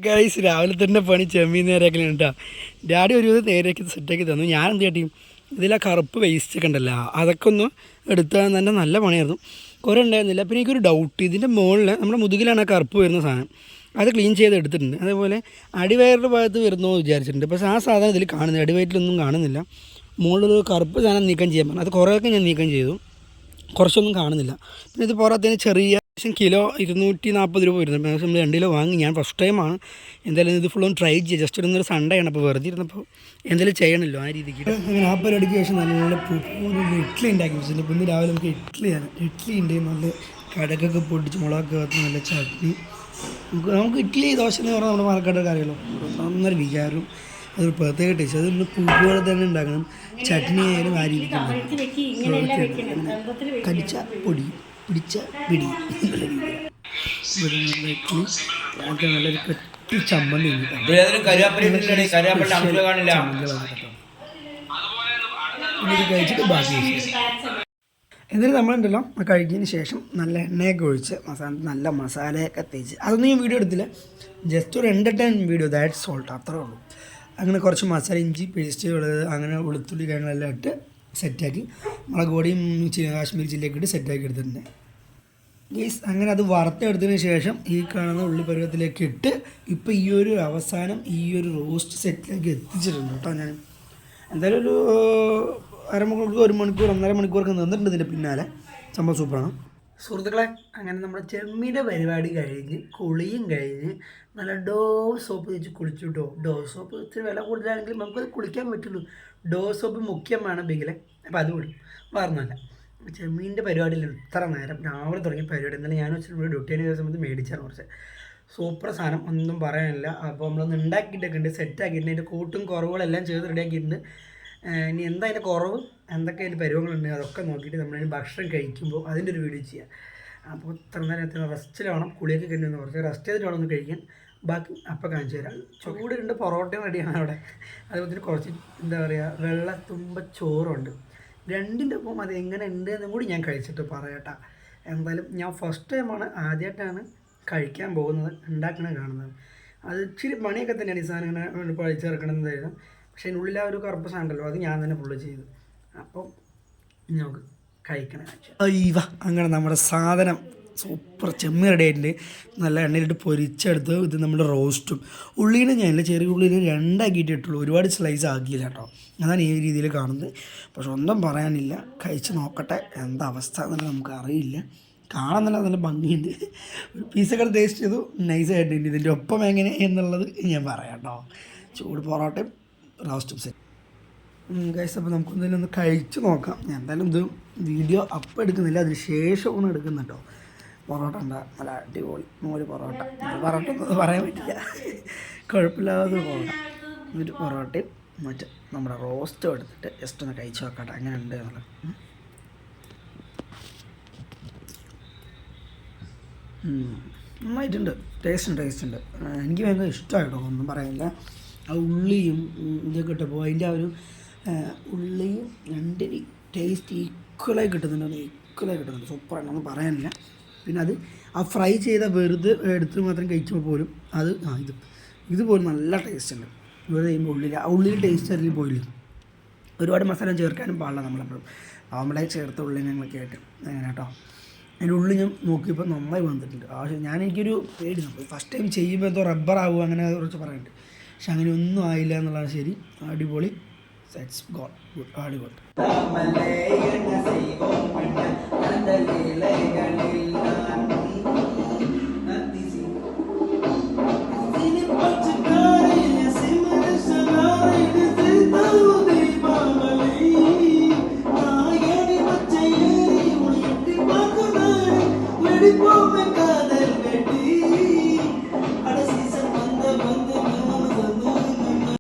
Guys രാവിലെ തന്നെ പണി ചെമ്മീൻ നേരെയാക്കലാണ് കേട്ടോ. ഡാഡി ഒരു നേരെയാക്കി സെറ്റാക്കി തന്നു. ഞാൻ എന്ത് കാട്ടി ഇതിൽ ആ കറുപ്പ് വേസ്റ്റ് ഒക്കെ ഉണ്ടല്ലോ അതൊക്കെ ഒന്ന് എടുത്താൽ തന്നെ നല്ല പണിയായിരുന്നു. കുറേ ഉണ്ടായിരുന്നില്ല. പിന്നെ എനിക്കൊരു ഡൗട്ട്, ഇതിൻ്റെ മുകളിൽ നമ്മുടെ മുതുകിലാണ് ആ കറുപ്പ് വരുന്ന സാധനം, അത് ക്ലീൻ ചെയ്ത് എടുത്തിട്ടുണ്ട്. അതേപോലെ അടിവയറിൻ്റെ ഭാഗത്ത് വരുന്നോ വിചാരിച്ചിട്ടുണ്ട്. പക്ഷേ ആ സാധനം ഇതിൽ കാണുന്നില്ല, അടിവയറ്റിലൊന്നും കാണുന്നില്ല. മുകളിലൊരു കറുപ്പ് സാധനം നീക്കം ചെയ്യാൻ പറഞ്ഞു. അത് കുറേയൊക്കെ ഞാൻ നീക്കം ചെയ്തു, കുറച്ചൊന്നും കാണുന്നില്ല. പിന്നെ ഇത് പോരാത്തതിന് ചെറിയ കിലോ 240 രൂപ വരുന്നുണ്ട്. നമ്മൾ 2 കിലോ വാങ്ങി. ഞാൻ ഫസ്റ്റ് ടൈമാണ്. എന്തായാലും ഇത് ഫുള്ളൊന്ന് ട്രൈ ചെയ്യുക. ജസ്റ്റ് ഒരു സൺഡേ ആണ്, അപ്പോൾ വെറുതെ ഇരുന്നപ്പോൾ എന്തെങ്കിലും ചെയ്യണമല്ലോ ആ രീതിക്ക്. അങ്ങനെ ആ പരിപാടിക്ക് ശേഷം നല്ല ഇഡ്ഡലി ഉണ്ടാക്കി വെച്ചിട്ടുണ്ട്. പിന്നെ രാവിലെ നമുക്ക് ഇഡ്ഡലിയാണ്. ഇഡ്ഡലി ഉണ്ട്, നല്ല കടക്കൊക്കെ പൊടിച്ച് മുളകൊക്കെ വെച്ച് നല്ല ചട്നി. നമുക്ക് ഇഡ്ഡലി ദോശ എന്ന് പറഞ്ഞാൽ നമ്മുടെ പാലക്കാട് അറിയാലോ, നന്നൊരു വികാരം, അതൊരു പ്രത്യേക ടേസ്റ്റ്. അതൊന്ന് പൂപോലെ തന്നെ ഉണ്ടാക്കണം. ചട്നി ആയാലും ആ രീതിക്ക് കടിച്ച പൊടി പിടിച്ച പിടി നല്ലൊരു കെട്ടി ചമ്മന്തി കഴിച്ചിട്ട് ബാക്കി. എന്നിട്ട് നമ്മളുണ്ടല്ലോ കഴിച്ചതിന് ശേഷം നല്ല എണ്ണയൊക്കെ ഒഴിച്ച് നല്ല മസാലയൊക്കെ തേച്ച്, അതൊന്നും ഞാൻ വീഡിയോ എടുത്തില്ല, ജസ്റ്റ് ഒരു എൻ്റർടൈൻമെൻറ്റ് വീഡിയോ, ദാറ്റ് സോൾട്ട്, അത്രേ ഉള്ളൂ. അങ്ങനെ കുറച്ച് മസാല, ഇഞ്ചി പേസ്റ്റുകൾ, അങ്ങനെ വെളുത്തുള്ളി കാര്യങ്ങളെല്ലാം ഇട്ട് സെറ്റാക്കി മുളക് പൊടിയും കാശ്മീരി ചില്ലിയൊക്കെ ഇട്ട് സെറ്റാക്കി എടുത്തിട്ടുണ്ട് ഗൈസ്. അങ്ങനെ അത് വറുത്തെടുത്തതിന് ശേഷം ഈ കാണുന്ന ഉള്ളി പരുവത്തിലേക്ക് ഇട്ട് ഇപ്പോൾ ഈ ഒരു അവസാനം ഈ ഒരു റോസ്റ്റ് സെറ്റിലേക്ക് എത്തിച്ചിട്ടുണ്ട് കേട്ടോ. ഞാൻ എന്തായാലും ഒരു അരമണിക്കൂർ 1 മണിക്കൂർ 1.5 മണിക്കൂറൊക്കെ നിന്നിട്ടുണ്ട് ഇതിൻ്റെ പിന്നാലെ. സംഭവം സൂപ്പറാണ് സുഹൃത്തുക്കളെ. അങ്ങനെ നമ്മുടെ ചെമ്മീൻ്റെ പരിപാടി കഴിഞ്ഞ് കുളിയും കഴിഞ്ഞ് നല്ല ഡോ സോപ്പ് തേച്ച് കുളിച്ചു കേട്ടോ. ഡോ സോപ്പ് ഇത്തിരി വില കൂടുതലാണെങ്കിലും നമുക്കത് കുളിക്കാൻ പറ്റുള്ളൂ. ഡോ സോപ്പ് മുഖ്യമാണ് ബിഗിലെ, അപ്പോൾ അത് വിടും, വേറൊന്നുമല്ല. ചെമ്മീൻ്റെ പരിപാടിയിൽ ഇത്ര നേരം രാവിലെ തുടങ്ങിയ പരിപാടി. എന്നാലും ഞാൻ വെച്ചിട്ട് ഡ്യൂട്ടി ചെയ്യുന്ന സമയത്ത് മേടിച്ചാണ് കുറച്ച് സൂപ്പർ സാധനം, ഒന്നും പറയാനില്ല. അപ്പോൾ നമ്മളൊന്ന് ഉണ്ടാക്കിയിട്ടൊക്കെ ഉണ്ട്, സെറ്റാക്കിയിട്ടുണ്ട്. അതിൻ്റെ കൂട്ടും കുറവുകളെല്ലാം ചെയ്ത് റെഡിയാക്കിയിട്ടുണ്ട്. ഇനി എന്താ അതിൻ്റെ കുറവ്, എന്തൊക്കെ അതിൻ്റെ പരിവങ്ങളുണ്ട് അതൊക്കെ നോക്കിയിട്ട് നമ്മളതിന് ഭക്ഷണം കഴിക്കുമ്പോൾ അതിൻ്റെ ഒരു വീഡിയോ ചെയ്യുക. അപ്പോൾ ഇത്ര നേരം റെസ്റ്റിൽ വേണം, കുളിയൊക്കെ കഴിഞ്ഞ് കുറച്ച് റെസ്റ്റ് ചെയ്തിട്ട് വേണം ഒന്ന് കഴിക്കാൻ. ബാക്കി അപ്പം കാണിച്ചു തരാം. ചൂടുണ്ട്, പൊറോട്ടയും റെഡിയാണ് അവിടെ. അതുപോലെ തന്നെ കുറച്ച് എന്താ പറയുക വെള്ളത്തുമ്പ ചോറുണ്ട്. രണ്ടിൻ്റെ ഒപ്പം അത് എങ്ങനെ ഉണ്ട് എന്നും കൂടി ഞാൻ കഴിച്ചിട്ട് പറയട്ടാ. എന്തായാലും ഞാൻ ഫസ്റ്റ് ടൈമാണ്, ആദ്യമായിട്ടാണ് കഴിക്കാൻ പോകുന്നത്, ഉണ്ടാക്കണത് കാണുന്നത്. അത് ഇച്ചിരി പണിയൊക്കെ തന്നെയാണ് ഈ സാധനം ഇങ്ങനെ പഴിച്ച് ഇറക്കണമെന്നായിരുന്നു. പക്ഷേ അതിനുള്ളിൽ ആ ഒരു കറുപ്പ് സാധനമല്ലോ, അത് ഞാൻ തന്നെ ഫുള്ള് ചെയ്തു. അപ്പം നമുക്ക് കഴിക്കണം. അങ്ങനെ നമ്മുടെ സാധനം സൂപ്പർ ചെമ്മീൻ റെഡി ആയിട്ടുണ്ട്. നല്ല എണ്ണയിലിട്ട് പൊരിച്ചെടുത്ത് ഇത് നമ്മുടെ റോസ്റ്റും. ഉള്ളിനെ ഞാനില്ല, ചെറിയ ഉള്ളിൽ 2 ആക്കിയിട്ട് ഇട്ടുള്ളൂ, ഒരുപാട് സ്ലൈസ് ആക്കിയില്ല കേട്ടോ. അതാണ് ഈ രീതിയിൽ കാണുന്നത്. പക്ഷെ ഒന്നും പറയാനില്ല, കഴിച്ച് നോക്കട്ടെ എന്താ അവസ്ഥ എന്നുള്ളത് നമുക്ക് അറിയില്ല. കാണാൻ നല്ല ഭംഗിയുണ്ട്. ഒരു പീസൊക്കെ ടേസ്റ്റ് ചെയ്തു, നൈസായിട്ടുണ്ട്. ഇതിൻ്റെ ഒപ്പം എങ്ങനെ എന്നുള്ളത് ഞാൻ പറയാം കേട്ടോ. ചൂട് പൊറോട്ടയും റോസ്റ്റും സെറ്റ് ഗൈസ്. അപ്പോൾ നമുക്കെന്തായാലും ഒന്ന് കഴിച്ച് നോക്കാം. ഞാൻ എന്തായാലും ഇത് വീഡിയോ അപ്പം എടുക്കുന്നില്ല, അതിന് ശേഷമാണ് എടുക്കുന്നത് കേട്ടോ. പൊറോട്ട ഉണ്ട്, നല്ല അടിപൊളി മോര് പൊറോട്ട. പൊറോട്ട ഒന്നും പറയാൻ പറ്റില്ല, കുഴപ്പമില്ലാത്ത പൊറോട്ട. ഒരു പൊറോട്ടയും മറ്റേ നമ്മുടെ റോസ്റ്റും എടുത്തിട്ട് ജസ്റ്റ് ഒന്ന് കഴിച്ച് നോക്കട്ടെ അങ്ങനെ ഉണ്ട് എന്നുള്ളത്. നന്നായിട്ടുണ്ട്, ടേസ്റ്റ് ഉണ്ട്. എനിക്ക് ഭയങ്കര ഇഷ്ടമായിട്ടോ, ഒന്നും പറയാനില്ല. ആ ഉള്ളിയും ഇതൊക്കെ ഇട്ടപ്പോൾ അതിൻ്റെ ആ ഒരു ഉള്ളിയും രണ്ടിനും ടേസ്റ്റ് ഈക്വലായി കിട്ടുന്നുണ്ട്. സൂപ്പറാണ്, ഒന്നും പറയാനില്ല. പിന്നെ അത് ആ ഫ്രൈ ചെയ്ത വെറുതെ എടുത്ത് മാത്രം കഴിച്ചപ്പോൾ പോലും അത് ഇതുപോലും നല്ല ടേസ്റ്റ് ഉണ്ട്. വെറുതെ ചെയ്യുമ്പോൾ ഉള്ളിൽ ടേസ്റ്റ് അതിൽ പോയില്ല. ഒരുപാട് മസാല ചേർക്കാനും പാടില്ല. നമ്മളെപ്പോഴും നമ്മളെ ചേർത്ത ഉള്ളി ഞങ്ങളൊക്കെ ആയിട്ട് അങ്ങനെ കേട്ടോ. അതിൻ്റെ ഉള്ളിൽ ഞാൻ നോക്കിയപ്പോൾ നന്നായി വന്നിട്ടുണ്ട്. എനിക്കൊരു പേടി, നമ്മൾ ഫസ്റ്റ് ടൈം ചെയ്യുമ്പോൾ എന്തോ റബ്ബറാകുമോ അങ്ങനെ കുറച്ച് പറയുന്നുണ്ട്. പക്ഷെ അങ്ങനെ ഒന്നും ആയില്ല എന്നുള്ളതാണ് ശരി. അടിപൊളി, സെറ്റ്സ് ഗോഡ് ഗുഡ്, അടിപൊളി. We're